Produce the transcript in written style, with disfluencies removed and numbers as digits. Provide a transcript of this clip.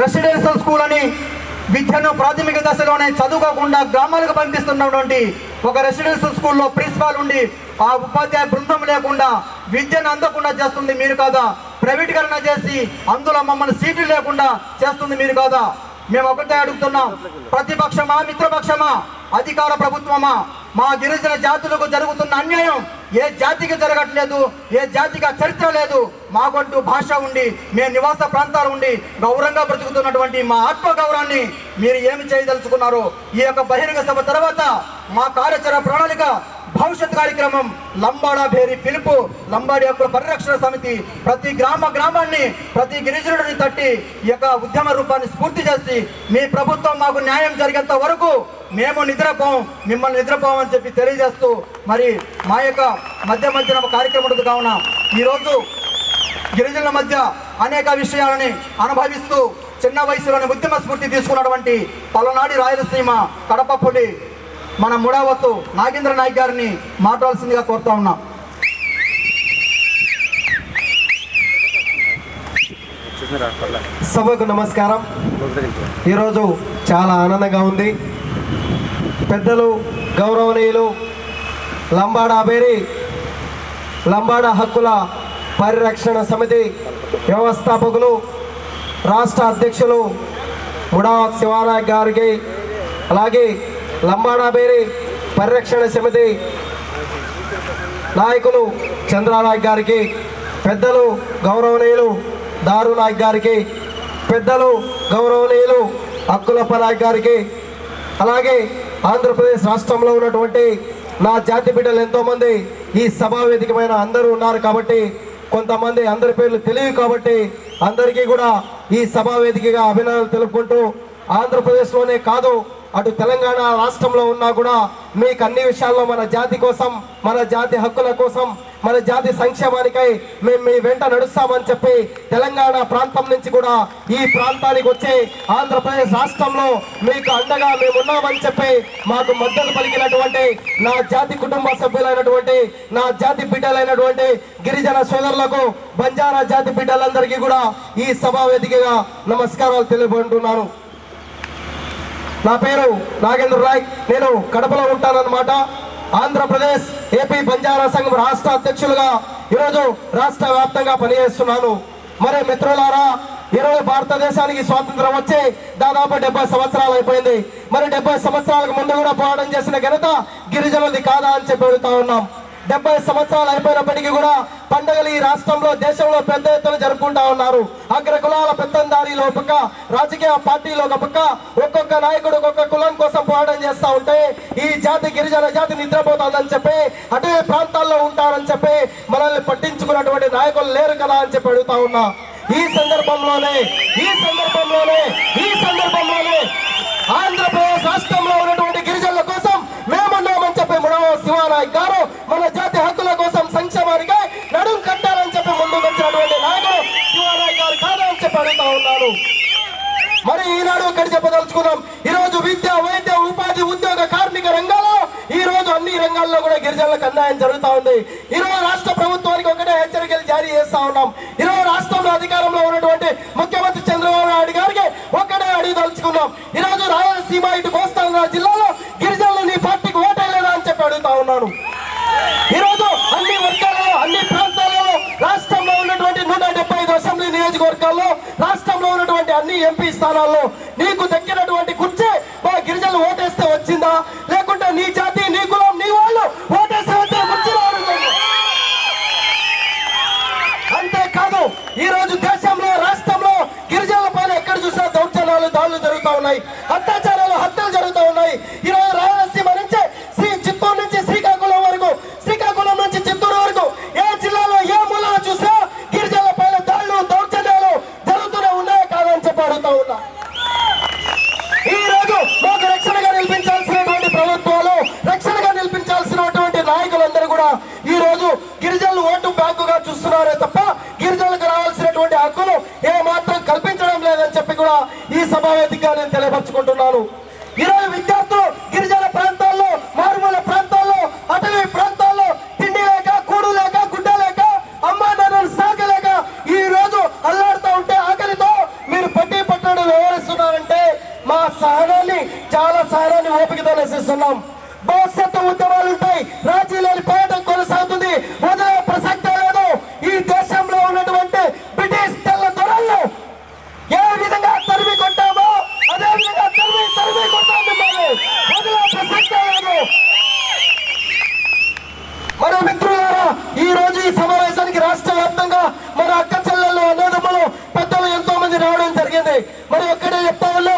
Residential school అని విద్యను ప్రాథమిక దశలోనే చదువుకోకుండా గ్రామాలకు పంపిస్తున్నటువంటి ఒక రెసిడెన్షియల్ స్కూల్లో ప్రిన్సిపాల్ ఉండి ఆ ఉపాధ్యాయ బృందం లేకుండా విద్యను అందకుండా చేస్తుంది మీరు కాదా? ప్రైవేటీకరణ చేసి అందులో మమ్మల్ని సీట్లు లేకుండా చేస్తుంది మీరు కాదా? మేము ఒకటే అడుగుతున్నాం, ప్రతిపక్షమా మిత్రపక్షమా అధికార ప్రభుత్వమా? మా గిరిజన జాతులకు జరుగుతున్న అన్యాయం ఏ జాతికి జరగట్లేదు, ఏ జాతికి చరిత్ర లేదు. మాకంటూ భాష ఉండి మేము నివాస ప్రాంతాలు ఉండి గౌరవంగా బ్రతుకుతున్నటువంటి మా ఆత్మ గౌరవాన్ని మీరు ఏమి చేయదలుచుకున్నారు? ఈ యొక్క బహిరంగ సభ తర్వాత మా కార్యాచరణ ప్రణాళిక భవిష్యత్ కార్యక్రమం లంబాడా భేరి పిలుపు, లంబాడి హక్కుల పరిరక్షణ సమితి ప్రతి గ్రామాన్ని ప్రతి గిరిజనుడిని తట్టి ఈ యొక్క ఉద్యమ రూపాన్ని స్ఫూర్తి చేసి మీ ప్రభుత్వం మాకు న్యాయం జరిగేంత వరకు మేము నిద్రపోం, మిమ్మల్ని నిద్రపోమని చెప్పి తెలియజేస్తూ మరి మా యొక్క మధ్యన ఒక కార్యక్రమం ఉంటుంది. కావున ఈరోజు గిరిజనుల మధ్య అనేక విషయాలని అనుభవిస్తూ చిన్న వయసులోని ఉద్యమ స్ఫూర్తి తీసుకున్నటువంటి పలనాడి రాయలసీమ కడప పులి మన ముడావత్తు నాగేంద్ర నాయక్ గారిని మాట్లాడాల్సిందిగా కోరుతా ఉన్నాం. సభకు నమస్కారం. ఈరోజు చాలా ఆనందంగా ఉంది. పెద్దలు గౌరవనీయులు లంబాడా హక్కుల పరిరక్షణ సమితి వ్యవస్థాపకులు రాష్ట్ర అధ్యక్షులు ముడావత్ శివానాయక్ గారికి, అలాగే లంబాడా బేరి పరిరక్షణ సమితి నాయకులు చంద్రనాయక్ గారికి, పెద్దలు గౌరవనీయులు దారు నాయక్ గారికి, పెద్దలు గౌరవనీయులు అక్కులప్ప నాయక్ గారికి, అలాగే ఆంధ్రప్రదేశ్ రాష్ట్రంలో ఉన్నటువంటి నా జాతి బిడ్డలు ఎంతోమంది ఈ సభావేదికమైన అందరూ ఉన్నారు కాబట్టి కొంతమంది అందరి పేర్లు తెలియదు కాబట్టి అందరికీ కూడా ఈ సభావేదికగా అభినందనలు తెలుపుకుంటూ, ఆంధ్రప్రదేశ్లోనే కాదు అటు తెలంగాణ రాష్ట్రంలో ఉన్నా కూడా మీకు అన్ని విషయాల్లో మన జాతి కోసం, మన జాతి హక్కుల కోసం, మన జాతి సంక్షేమానికై మేము మీ వెంట నడుస్తామని చెప్పి తెలంగాణ ప్రాంతం నుంచి కూడా ఈ ప్రాంతానికి వచ్చి ఆంధ్రప్రదేశ్ రాష్ట్రంలో మీకు అండగా మేము ఉన్నామని చెప్పి మాకు మద్దతు పలికినటువంటి నా జాతి కుటుంబ సభ్యులైనటువంటి, నా జాతి బిడ్డలైనటువంటి గిరిజన సోదరులకు, బంజారా జాతి బిడ్డలందరికీ కూడా ఈ సభావేదికగా నమస్కారాలు తెలుపుకుంటున్నాను. నా పేరు నాగేంద్ర నాయక్, నేను కడపలో ఉంటానన్నమాట. ఆంధ్రప్రదేశ్ ఏపీ బంజారా సంఘం రాష్ట్ర అధ్యక్షులుగా ఈరోజు రాష్ట్ర వ్యాప్తంగా పనిచేస్తున్నాను. మరి మిత్రులారా, ఈరోజు భారతదేశానికి స్వాతంత్రం వచ్చి దాదాపు 70 సంవత్సరాలు అయిపోయింది. మరి 70 సంవత్సరాలకు ముందు కూడా పోరాటం చేసిన ఘనత గిరిజనులది కాదా అని చెప్పి అడుగుతా ఉన్నాం. 70 సంవత్సరాలు అయిపోయినప్పటికీ కూడా పండుగలు ఈ రాష్ట్రంలో, దేశంలో పెద్ద ఎత్తున జరుపుకుంటా ఉన్నారు. అగ్ర కులాల పెత్తందారీలో ఒక పక్క, రాజకీయ పార్టీలో ఒక పక్క, ఒక్కొక్క నాయకుడు ఒక్కొక్క కులం కోసం పోరాటం చేస్తూ ఉంటే ఈ జాతి, గిరిజన జాతి నిద్రపోతుందని చెప్పి అటవీ ప్రాంతాల్లో ఉంటారని చెప్పి మనల్ని పట్టించుకున్నటువంటి నాయకులు లేరు కదా అని చెప్పి అడుగుతా ఉన్నా. ఈ సందర్భంలోనే ఆంధ్రప్రదేశ్ రాష్ట్రంలో ఉన్నటువంటి గిరిజనుల కోసం మేమున్నామని చెప్పి ముడావత్ శివానాయక్ గారు మన జాతి హక్కుల కోసం, సంక్షేమానికి నడుం కట్టాలని చెప్పి ముందుకు వచ్చినటువంటి నాయకుడు శివానాయక్ గారు కాదని చెప్పి అడుగుతా ఉన్నాను. మరి ఈనాడు ఇక్కడ చెప్పదలుచుకున్నాం, ఈరోజు విద్య, వైద్య, ఉపాధి, ఉద్యోగ, కార్మిక రంగాల్లో ఈ రోజు అన్ని రంగాల్లో కూడా గిరిజనులకు అన్యాయం జరుగుతూ ఉంది. ఈరోజు రాష్ట్ర ప్రభుత్వానికి ఒకటే హెచ్చరికలు జారీ చేస్తా ఉన్నాం. ఈరోజు రాష్ట్రంలో అధికారంలో ఉన్నటువంటి ముఖ్యమంత్రి చంద్రబాబు నాయుడు గారికి ఒక్కడే అడిగదలుచుకున్నాం, ఈరోజు రాయలసీమ, ఇటు కోస్తాంధ్ర జిల్లాలో గిరిజనులు నీ పార్టీకి ఓటేయలేదా అని చెప్పి అడుగుతా ఉన్నాను. ఈరోజు అన్ని వర్గాలలో, అన్ని ప్రాంతాలలో, రాష్ట్రంలో ఉన్నటువంటి 175 అసెంబ్లీ నియోజకవర్గాల్లో, రాష్ట్రంలో ఉన్నటువంటి అన్ని ఎంపీ స్థానాల్లో నీకు దక్కినటువంటి కుర్చీ మా గిరిజనులు ఓటేస్తే వచ్చిందా, లేకుంటే నీ జాతి, నీ కులం, నీ వాళ్ళు ఓటేస్తే వచ్చిన కుర్చీలో అంతేకాదు ఈ రోజు దేశంలో, రాష్ట్రంలో గిరిజనుల పైన ఎక్కడ చూసినా దౌర్జన్యాలు, దాడులు జరుగుతూ ఉన్నాయి, అత్యాచారాలు, హత్యలు జరుగుతూ ఉన్నాయి. ఈరోజు రాయలసీమ నుంచి చిత్తూరు నుంచి శ్రీకాకుళం వరకు, శ్రీకాకుళం నుంచి చిత్తూరు వరకు ఏ జిల్లాలో ఏ మూలలో చూసినా గిరిజనుల పైన దాడులు, దౌర్జన్యాలు జరుగుతూనే ఉన్నాయో కాదని చెప్పి అడుగుతా ఉన్నా. ఈ రోజు మాకు రక్షణగా నిలిపించాల్సినటువంటి ప్రభుత్వాలు, రక్షణగా నిలిపించాల్సినటువంటి నాయకులందరూ కూడా ఈ రోజు గిరిజనులు ఓటు బ్యాంకుగా చూస్తున్నారే తప్ప గిరిజనులకు రావాల్సినటువంటి హక్కులు ఏ మాత్రం కల్పించడం లేదని చెప్పి కూడా ఈ సభావేదికగా నేను తెలియపరచుకుంటున్నాను. ఈరోజు విద్యార్థులు గిరిజన ప్రాంతాల్లో, మారుమూల ప్రాంతాల్లో, అటవీ ప్రాంతాల్లో తిండి లేక, కూడు లేక, గుడ్డ లేక, అమ్మా నాన్నలు సాగలేక ఈ రోజు అల్లాడుతూ ఉంటే ఆకలితో మీరు పట్టడం సహనాన్ని ఓపికతో నిశ్చిస్తున్నాం. భవిష్యత్తు ఉద్యమాలు ఉంటాయి, రాజీలేని పోరాటం కొనసాగుతుంది, వదిలే ప్రసక్తే లేదు. ఈ దేశంలో ఉన్నటువంటి బ్రిటిష్ తెల్ల దొరలను ఏ విధంగా తరిమి కొట్టామో అదే విధంగా తరిమి కొట్టాము. వదిలే ప్రసక్తే లేదు. మన మిత్రులారా, ఈ రోజు ఈ సమావేశానికి రాష్ట్ర వ్యాప్తంగా మన అక్క చెల్లెళ్ళు అన్నదమ్ములు పెద్దలు ఎంతో మంది రావడం జరిగింది. మరి ఒక్కడే చెప్తా ఉన్నా,